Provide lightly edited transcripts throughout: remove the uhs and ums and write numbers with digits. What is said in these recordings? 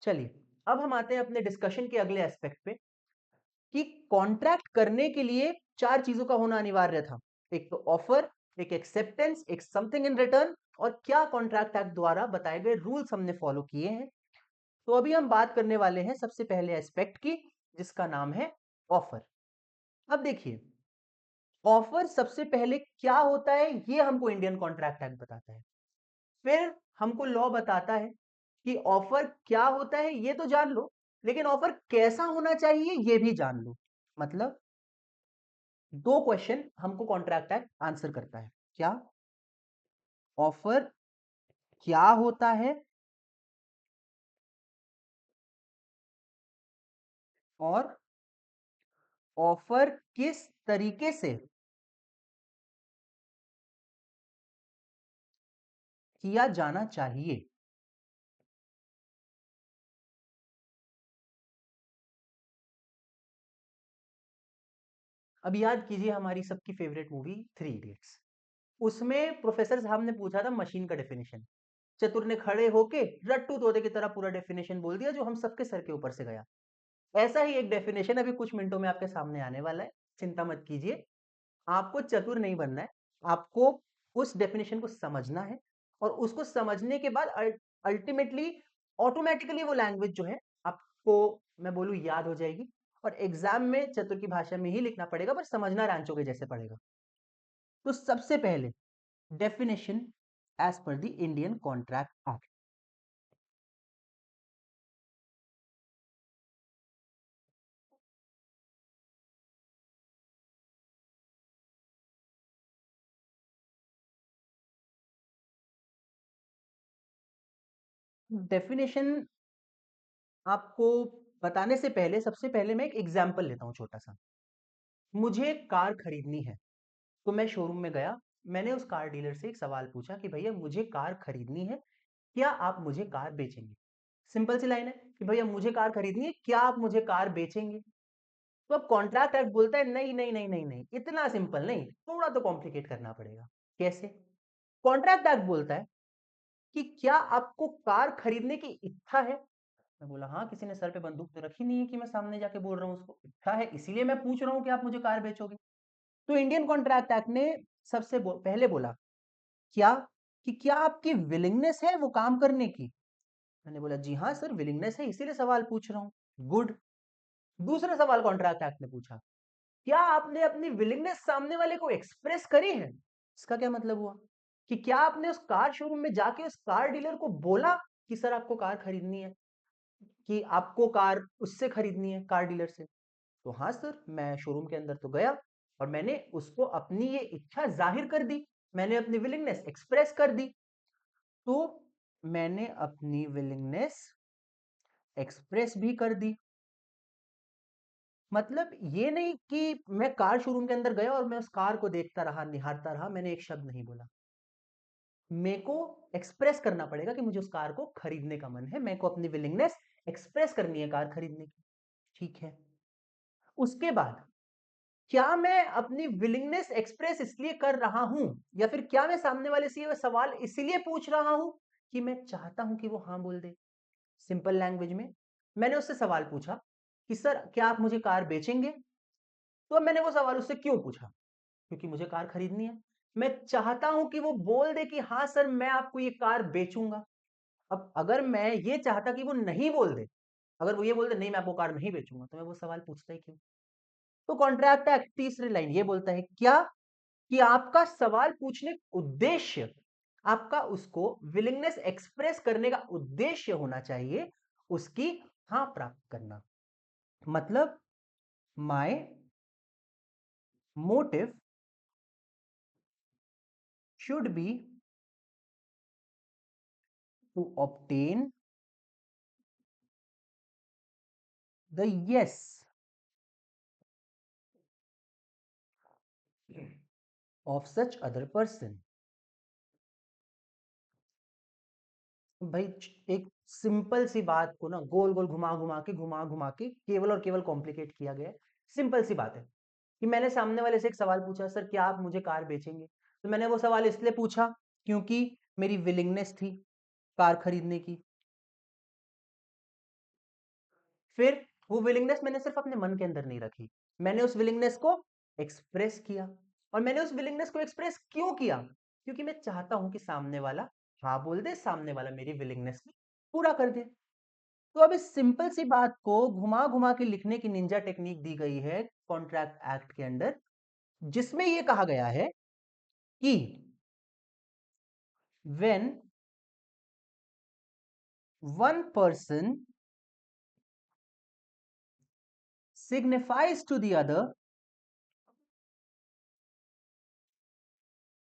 चलिए अब हम आते हैं अपने डिस्कशन के अगले एस्पेक्ट पे कि कॉन्ट्रैक्ट करने के लिए चार चीजों का होना अनिवार्य था। एक तो ऑफर, एक एक्सेप्टेंस, एक समथिंग इन रिटर्न, और क्या कॉन्ट्रैक्ट एक्ट द्वारा बताए गए रूल्स हमने फॉलो किए हैं। तो अभी हम बात करने वाले हैं सबसे पहले एस्पेक्ट की, जिसका नाम है ऑफर। अब देखिए, ऑफर सबसे पहले क्या होता है ये हमको इंडियन कॉन्ट्रैक्ट एक्ट बताता है, फिर हमको लॉ बताता है कि ऑफर क्या होता है ये तो जान लो, लेकिन ऑफर कैसा होना चाहिए ये भी जान लो। मतलब दो क्वेश्चन हमको कॉन्ट्रैक्ट एक्ट आंसर करता है। क्या? ऑफर क्या होता है और ऑफर किस तरीके से किया जाना चाहिए। अब याद कीजिए हमारी सबकी फेवरेट मूवी थ्री इडियट्स, उसमें प्रोफेसर साहब ने पूछा था मशीन का डेफिनेशन। चतुर ने खड़े होके रट्टू तोते की तरह पूरा डेफिनेशन बोल दिया जो हम सबके सर के ऊपर से गया। ऐसा ही एक डेफिनेशन अभी कुछ मिनटों में आपके सामने आने वाला है, चिंता मत कीजिए। आपको चतुर नहीं बनना है, आपको उस डेफिनेशन को समझना है, और उसको समझने के बाद अल्टीमेटली ऑटोमेटिकली वो लैंग्वेज जो है आपको, मैं बोलूं, याद हो जाएगी, और एग्जाम में चतुर की भाषा में ही लिखना पड़ेगा, पर समझना रांचो के जैसे पड़ेगा। तो सबसे पहले definition as per the Indian Contract Act. Definition आपको बताने से पहले सबसे पहले मैं एक एग्जाम्पल लेता हूं छोटा सा। मुझे कार खरीदनी है, तो मैं शोरूम में गया, मैंने उस कार डीलर से एक सवाल पूछा कि भैया मुझे कार खरीदनी है, क्या आप मुझे कार बेचेंगे। सिंपल सी लाइन है कि भैया मुझे कार खरीदनी है, क्या आप मुझे कार बेचेंगे। तो अब कॉन्ट्रैक्ट एक्ट बोलता है नहीं नहीं नहीं नहीं नहीं, इतना सिंपल नहीं, थोड़ा तो कॉम्प्लिकेट करना पड़ेगा। कैसे? कॉन्ट्रैक्ट एक्ट बोलता है कि क्या आपको कार खरीदने की इच्छा है। मैं बोला हाँ, किसी ने सर पे बंदूक तो रखी नहीं है कि मैं सामने जाके बोल रहा हूँ उसको, इच्छा है इसीलिए मैं पूछ रहा हूँ कि आप मुझे कार बेचोगे। तो इंडियन कॉन्ट्रैक्ट एक्ट ने सबसे पहले बोला क्या, कि क्या आपकी विलिंगनेस है वो काम करने की। मैंने बोला जी हाँ सर, विलिंगनेस है इसीलिए सवाल पूछ रहा हूँ। गुड। दूसरा सवाल कॉन्ट्रैक्ट एक्ट ने पूछा, क्या आपने अपनी विलिंगनेस सामने वाले को एक्सप्रेस करी है। इसका क्या मतलब हुआ कि क्या आपने उस कार शोरूम में जाके उस कार डीलर को बोला कि सर आपको कार खरीदनी है, कि आपको कार उससे खरीदनी है, कार डीलर से। तो हाँ सर, मैं शोरूम के अंदर तो गया और मैंने उसको अपनी ये इच्छा जाहिर कर दी, मैंने अपनी विलिंगनेस एक्सप्रेस कर दी। तो मैंने अपनी विलिंगनेस एक्सप्रेस भी कर दी। मतलब ये नहीं कि मैं कार शोरूम के अंदर गया और मैं उस कार को देखता रहा, निहारता रहा, मैंने एक शब्द नहीं बोला। मेरे को एक्सप्रेस करना पड़ेगा कि मुझे उस कार को खरीदने का मन है, मेरे को अपनी विलिंगनेस एक्सप्रेस करनी है कार खरीदने की। ठीक है। उसके बाद क्या मैं अपनी विलिंगनेस एक्सप्रेस इसलिए कर रहा हूं, या फिर क्या मैं सामने वाले से ये सवाल इसलिए पूछ रहा हूं कि मैं चाहता हूं कि वो हाँ बोल दे। सिंपल लैंग्वेज में मैंने उससे सवाल पूछा कि सर क्या आप मुझे कार बेचेंगे। तो अब मैंने वो सवाल उससे क्यों पूछा, क्योंकि मुझे कार खरीदनी है, मैं चाहता हूं कि वो बोल दे कि हाँ सर मैं आपको ये कार बेचूंगा। अब अगर मैं ये चाहता कि वो नहीं बोल दे, अगर वो ये बोल दे नहीं मैं आपको कार नहीं बेचूंगा, तो मैं वो सवाल पूछता ही क्यों। तो कॉन्ट्रैक्ट एक्ट तीसरी लाइन ये बोलता है क्या, कि आपका सवाल पूछने का उद्देश्य, आपका उसको विलिंगनेस एक्सप्रेस करने का उद्देश्य होना चाहिए उसकी हाँ प्राप्त करना। मतलब my motive should be to obtain the yes of such other person। भाई एक सिंपल सी बात को ना गोल गोल घुमा घुमा के केवल और केवल कॉम्प्लिकेट किया गया है। सिंपल सी बात है कि मैंने सामने वाले से एक सवाल पूछा, सर क्या आप मुझे कार बेचेंगे। तो मैंने वो सवाल इसलिए पूछा क्योंकि मेरी विलिंगनेस थी कार खरीदने की। फिर वो विलिंगनेस मैंने सिर्फ अपने मन के अंदर नहीं रखी, मैंने उस विलिंगनेस को एक्सप्रेस किया। और मैंने उस विलिंगनेस को एक्सप्रेस क्यों किया? क्योंकि मैं चाहता हूं कि सामने वाला हाँ बोल दे, सामने वाला मेरी विलिंगनेस को पूरा कर दे। तो अब इस सिंपल सी बात को घुमा घुमा के लिखने की निंजा टेक्निक दी गई है कॉन्ट्रैक्ट एक्ट के अंदर, जिसमें यह कहा गया है कि when one person signifies to the other,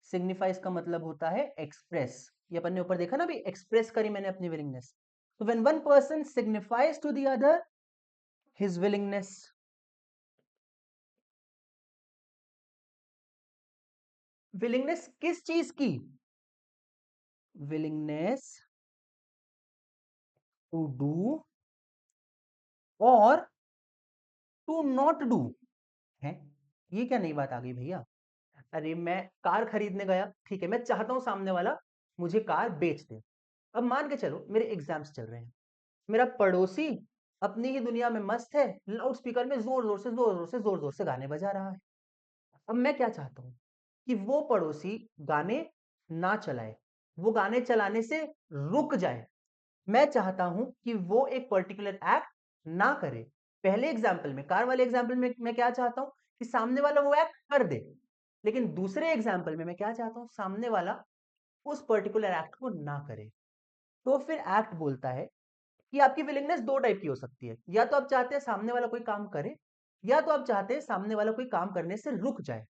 signifies का मतलब होता है एक्सप्रेस, ये अपन ने ऊपर देखा ना भी, एक्सप्रेस करी मैंने अपनी विलिंगनेस। तो when one person signifies to the other his willingness, willingness किस चीज की? विलिंगनेस टू डू और टू नॉट डू है। ये क्या नई बात आ गई भैया? अरे मैं कार खरीदने गया, ठीक है, मैं चाहता हूं सामने वाला मुझे कार बेच दे। अब मान के चलो मेरे एग्जाम्स चल रहे हैं, मेरा पड़ोसी अपनी ही दुनिया में मस्त है, लाउड स्पीकर में जोर जोर से जोर जोर से जोर जोर से गाने बजा रहा है। अब मैं क्या चाहता हूं कि वो पड़ोसी गाने ना चलाए, वो गाने चलाने से रुक जाए। मैं चाहता हूं कि वो एक पर्टिकुलर एक्ट ना करे। पहले एग्जाम्पल में, कार वाले एग्जाम्पल में मैं क्या चाहता हूं कि सामने वाला वो एक्ट कर दे, लेकिन दूसरे एग्जाम्पल में मैं क्या चाहता हूं, सामने वाला उस पर्टिकुलर एक्ट को ना करे। तो फिर एक्ट बोलता है कि आपकी विलिंगनेस दो टाइप की हो सकती है, या तो आप चाहते हैं सामने वाला कोई काम करे, या तो आप चाहते हैं सामने वाला कोई काम करने से रुक जाए।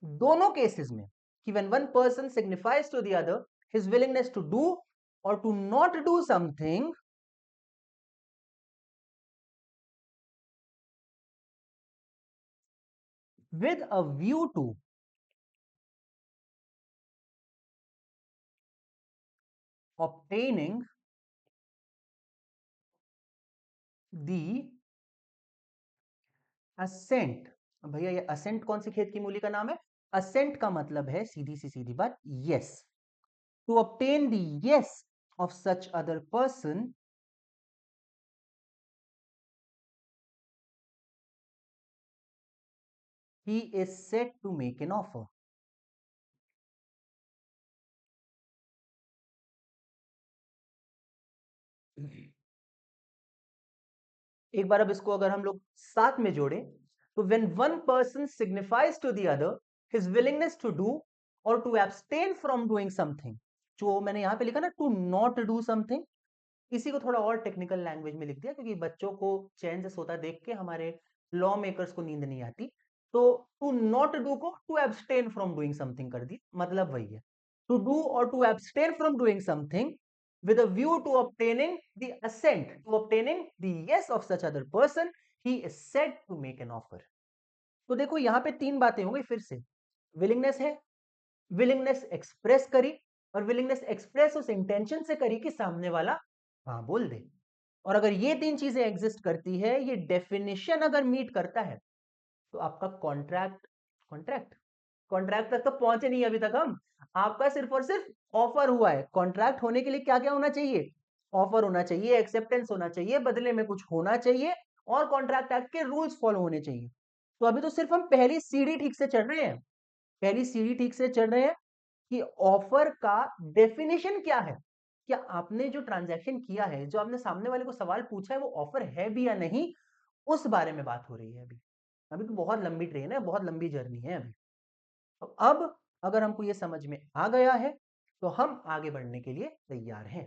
दोनों केसेस में कि when one person signifies to the other his willingness to do or to not do something with a view to obtaining the assent। भैया ये assent कौन सी खेत की मूली का नाम है? assent का मतलब है सीधी सी सीधी बात yes। to obtain the yes of such other person, he is said to make an offer। एक बार अब इसको अगर हम लोग साथ में जोड़े, तो when one person signifies to the other his willingness to do or to abstain from doing something, जो मैंने यहां पे लिखा ना to not do something, इसी को थोड़ा और टेक्निकल लैंग्वेज में लिख दिया क्योंकि बच्चों को चैन से सोता देख के हमारे लॉ मेकर्स को नींद नहीं आती। तो टू नॉट डू को to abstain from doing something कर दी, मतलब वही है, टू डू और to abstain from doing something with a view to obtaining the assent, to obtaining the yes of such other person, he is said to make an offer। तो देखो यहां पे तीन बातें हो गई फिर से, विलिंगनेस है, विलिंगनेस एक्सप्रेस करी, और विलिंगनेस एक्सप्रेस उस इंटेंशन से करी कि सामने वाला हाँ बोल दे। और अगर ये तीन चीजें एग्जिस्ट करती है, ये डेफिनेशन अगर मीट करता है, तो आपका कॉन्ट्रैक्ट, कॉन्ट्रैक्ट कॉन्ट्रैक्ट तक तो पहुंचे नहीं अभी तक हम। आपका सिर्फ और सिर्फ ऑफर हुआ है। कॉन्ट्रैक्ट होने के लिए क्या क्या होना चाहिए? ऑफर होना चाहिए, एक्सेप्टेंस होना चाहिए, बदले में कुछ होना चाहिए, और कॉन्ट्रैक्ट एक्ट के रूल्स फॉलो होने चाहिए। तो अभी तो सिर्फ हम पहली सीढ़ी ठीक से चढ़ रहे हैं, पहली सीढ़ी ठीक से चढ़ रहे हैं कि ऑफर का डेफिनेशन क्या है। क्या आपने जो ट्रांजैक्शन किया है, जो आपने सामने वाले को सवाल पूछा है, वो ऑफर है भी या नहीं, उस बारे में बात हो रही है अभी। अभी तो बहुत लंबी ट्रेन है, बहुत लंबी जर्नी है अभी। तो अब अगर हमको ये समझ में आ गया है, तो हम आगे बढ़ने के लिए तैयार हैं।